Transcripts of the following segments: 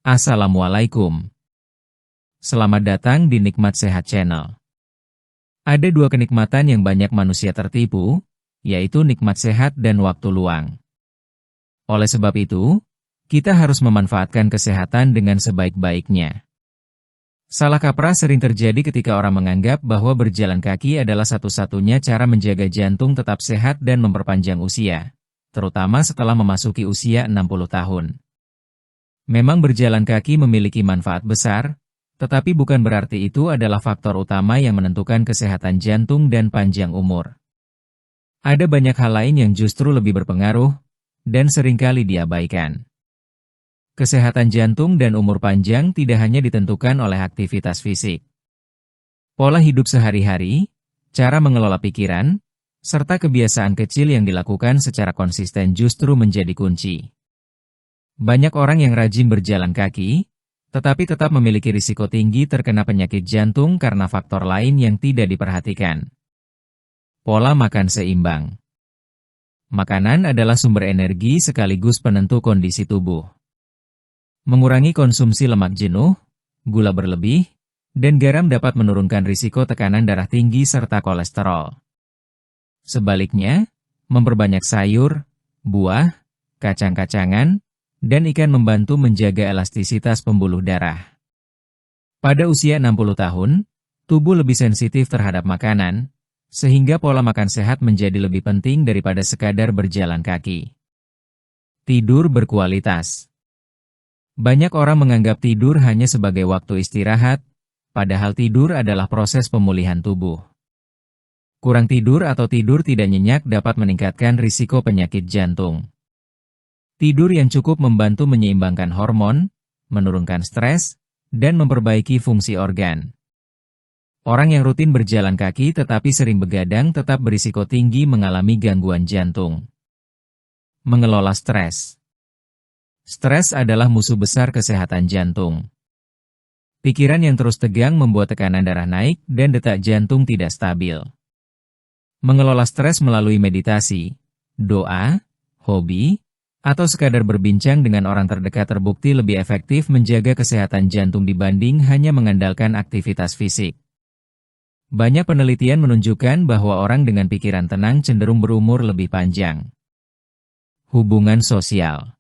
Assalamualaikum. Selamat datang di Nikmat Sehat Channel. Ada dua kenikmatan yang banyak manusia tertipu, yaitu nikmat sehat dan waktu luang. Oleh sebab itu, kita harus memanfaatkan kesehatan dengan sebaik-baiknya. Salah kaprah sering terjadi ketika orang menganggap bahwa berjalan kaki adalah satu-satunya cara menjaga jantung tetap sehat dan memperpanjang usia, terutama setelah memasuki usia 60 tahun. Memang berjalan kaki memiliki manfaat besar, tetapi bukan berarti itu adalah faktor utama yang menentukan kesehatan jantung dan panjang umur. Ada banyak hal lain yang justru lebih berpengaruh, dan seringkali diabaikan. Kesehatan jantung dan umur panjang tidak hanya ditentukan oleh aktivitas fisik. Pola hidup sehari-hari, cara mengelola pikiran, serta kebiasaan kecil yang dilakukan secara konsisten justru menjadi kunci. Banyak orang yang rajin berjalan kaki, tetapi tetap memiliki risiko tinggi terkena penyakit jantung karena faktor lain yang tidak diperhatikan. Pola makan seimbang. Makanan adalah sumber energi sekaligus penentu kondisi tubuh. Mengurangi konsumsi lemak jenuh, gula berlebih, dan garam dapat menurunkan risiko tekanan darah tinggi serta kolesterol. Sebaliknya, memperbanyak sayur, buah, kacang-kacangan, dan ikan membantu menjaga elastisitas pembuluh darah. Pada usia 60 tahun, tubuh lebih sensitif terhadap makanan, sehingga pola makan sehat menjadi lebih penting daripada sekadar berjalan kaki. Tidur berkualitas. Banyak orang menganggap tidur hanya sebagai waktu istirahat, padahal tidur adalah proses pemulihan tubuh. Kurang tidur atau tidur tidak nyenyak dapat meningkatkan risiko penyakit jantung. Tidur yang cukup membantu menyeimbangkan hormon, menurunkan stres, dan memperbaiki fungsi organ. Orang yang rutin berjalan kaki tetapi sering begadang tetap berisiko tinggi mengalami gangguan jantung. Mengelola stres. Stres adalah musuh besar kesehatan jantung. Pikiran yang terus tegang membuat tekanan darah naik dan detak jantung tidak stabil. Mengelola stres melalui meditasi, doa, hobi, atau sekadar berbincang dengan orang terdekat terbukti lebih efektif menjaga kesehatan jantung dibanding hanya mengandalkan aktivitas fisik. Banyak penelitian menunjukkan bahwa orang dengan pikiran tenang cenderung berumur lebih panjang. Hubungan sosial.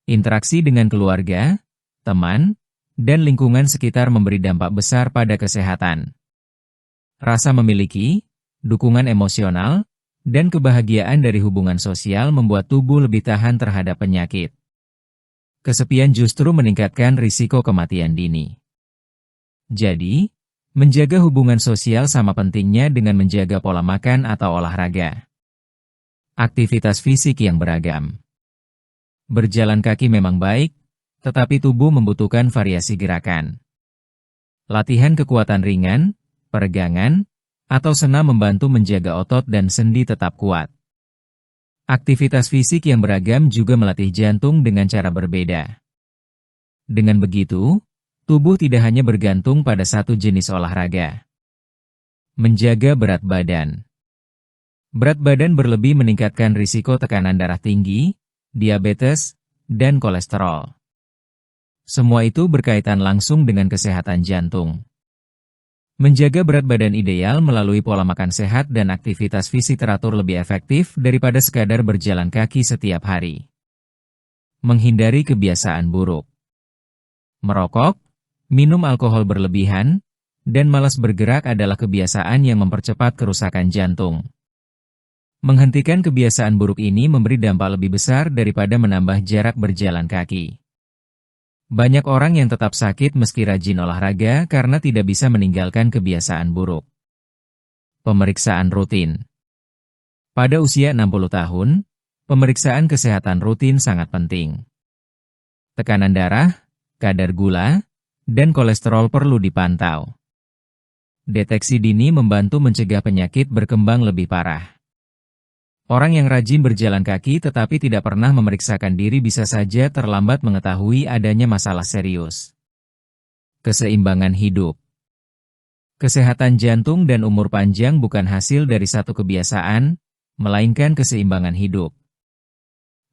Interaksi dengan keluarga, teman, dan lingkungan sekitar memberi dampak besar pada kesehatan. Rasa memiliki, dukungan emosional, dan kebahagiaan dari hubungan sosial membuat tubuh lebih tahan terhadap penyakit. Kesepian justru meningkatkan risiko kematian dini. Jadi, menjaga hubungan sosial sama pentingnya dengan menjaga pola makan atau olahraga. Aktivitas fisik yang beragam. Berjalan kaki memang baik, tetapi tubuh membutuhkan variasi gerakan. Latihan kekuatan ringan, peregangan, atau senam membantu menjaga otot dan sendi tetap kuat. Aktivitas fisik yang beragam juga melatih jantung dengan cara berbeda. Dengan begitu, tubuh tidak hanya bergantung pada satu jenis olahraga. Menjaga berat badan. Berat badan berlebih meningkatkan risiko tekanan darah tinggi, diabetes, dan kolesterol. Semua itu berkaitan langsung dengan kesehatan jantung. Menjaga berat badan ideal melalui pola makan sehat dan aktivitas fisik teratur lebih efektif daripada sekadar berjalan kaki setiap hari. Menghindari kebiasaan buruk. Merokok, minum alkohol berlebihan, dan malas bergerak adalah kebiasaan yang mempercepat kerusakan jantung. Menghentikan kebiasaan buruk ini memberi dampak lebih besar daripada menambah jarak berjalan kaki. Banyak orang yang tetap sakit meski rajin olahraga karena tidak bisa meninggalkan kebiasaan buruk. Pemeriksaan rutin. Pada usia 60 tahun, pemeriksaan kesehatan rutin sangat penting. Tekanan darah, kadar gula, dan kolesterol perlu dipantau. Deteksi dini membantu mencegah penyakit berkembang lebih parah. Orang yang rajin berjalan kaki tetapi tidak pernah memeriksakan diri bisa saja terlambat mengetahui adanya masalah serius. Keseimbangan hidup. Kesehatan jantung dan umur panjang bukan hasil dari satu kebiasaan, melainkan keseimbangan hidup.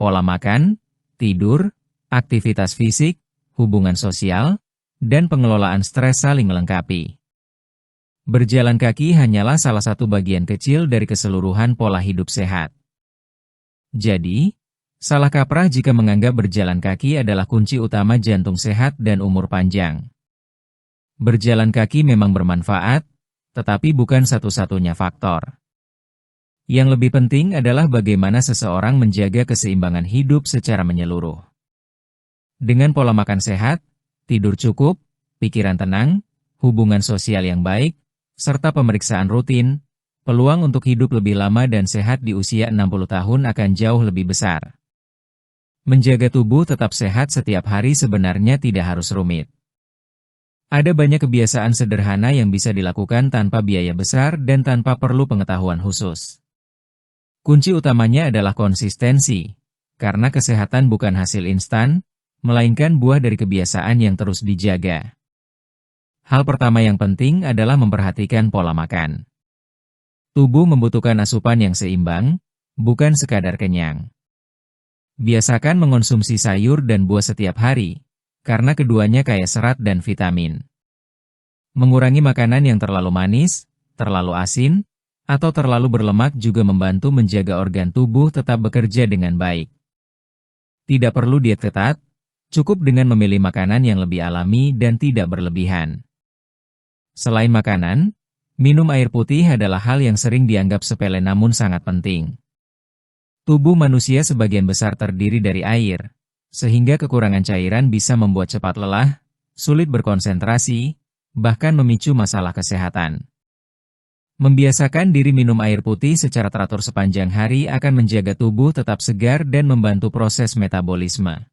Pola makan, tidur, aktivitas fisik, hubungan sosial, dan pengelolaan stres saling melengkapi. Berjalan kaki hanyalah salah satu bagian kecil dari keseluruhan pola hidup sehat. Jadi, salah kaprah jika menganggap berjalan kaki adalah kunci utama jantung sehat dan umur panjang. Berjalan kaki memang bermanfaat, tetapi bukan satu-satunya faktor. Yang lebih penting adalah bagaimana seseorang menjaga keseimbangan hidup secara menyeluruh. Dengan pola makan sehat, tidur cukup, pikiran tenang, hubungan sosial yang baik, serta pemeriksaan rutin, peluang untuk hidup lebih lama dan sehat di usia 60 tahun akan jauh lebih besar. Menjaga tubuh tetap sehat setiap hari sebenarnya tidak harus rumit. Ada banyak kebiasaan sederhana yang bisa dilakukan tanpa biaya besar dan tanpa perlu pengetahuan khusus. Kunci utamanya adalah konsistensi, karena kesehatan bukan hasil instan, melainkan buah dari kebiasaan yang terus dijaga. Hal pertama yang penting adalah memperhatikan pola makan. Tubuh membutuhkan asupan yang seimbang, bukan sekadar kenyang. Biasakan mengonsumsi sayur dan buah setiap hari, karena keduanya kaya serat dan vitamin. Mengurangi makanan yang terlalu manis, terlalu asin, atau terlalu berlemak juga membantu menjaga organ tubuh tetap bekerja dengan baik. Tidak perlu diet ketat, cukup dengan memilih makanan yang lebih alami dan tidak berlebihan. Selain makanan, minum air putih adalah hal yang sering dianggap sepele namun sangat penting. Tubuh manusia sebagian besar terdiri dari air, sehingga kekurangan cairan bisa membuat cepat lelah, sulit berkonsentrasi, bahkan memicu masalah kesehatan. Membiasakan diri minum air putih secara teratur sepanjang hari akan menjaga tubuh tetap segar dan membantu proses metabolisme.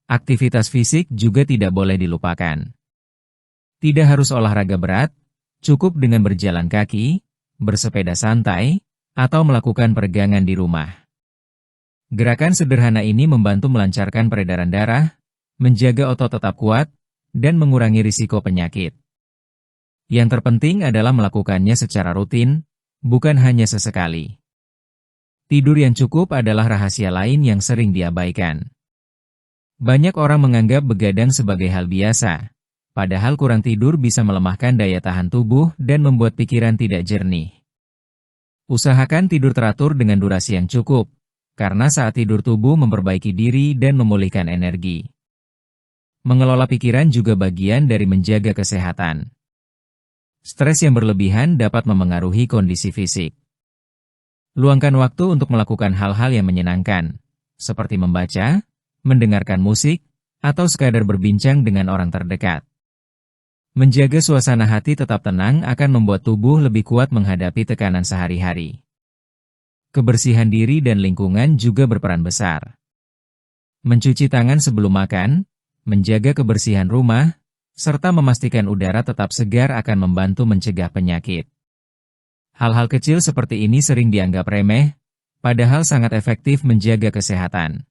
Aktivitas fisik juga tidak boleh dilupakan. Tidak harus olahraga berat, cukup dengan berjalan kaki, bersepeda santai, atau melakukan peregangan di rumah. Gerakan sederhana ini membantu melancarkan peredaran darah, menjaga otot tetap kuat, dan mengurangi risiko penyakit. Yang terpenting adalah melakukannya secara rutin, bukan hanya sesekali. Tidur yang cukup adalah rahasia lain yang sering diabaikan. Banyak orang menganggap begadang sebagai hal biasa, padahal kurang tidur bisa melemahkan daya tahan tubuh dan membuat pikiran tidak jernih. Usahakan tidur teratur dengan durasi yang cukup, karena saat tidur tubuh memperbaiki diri dan memulihkan energi. Mengelola pikiran juga bagian dari menjaga kesehatan. Stres yang berlebihan dapat memengaruhi kondisi fisik. Luangkan waktu untuk melakukan hal-hal yang menyenangkan, seperti membaca, mendengarkan musik, atau sekadar berbincang dengan orang terdekat. Menjaga suasana hati tetap tenang akan membuat tubuh lebih kuat menghadapi tekanan sehari-hari. Kebersihan diri dan lingkungan juga berperan besar. Mencuci tangan sebelum makan, menjaga kebersihan rumah, serta memastikan udara tetap segar akan membantu mencegah penyakit. Hal-hal kecil seperti ini sering dianggap remeh, padahal sangat efektif menjaga kesehatan.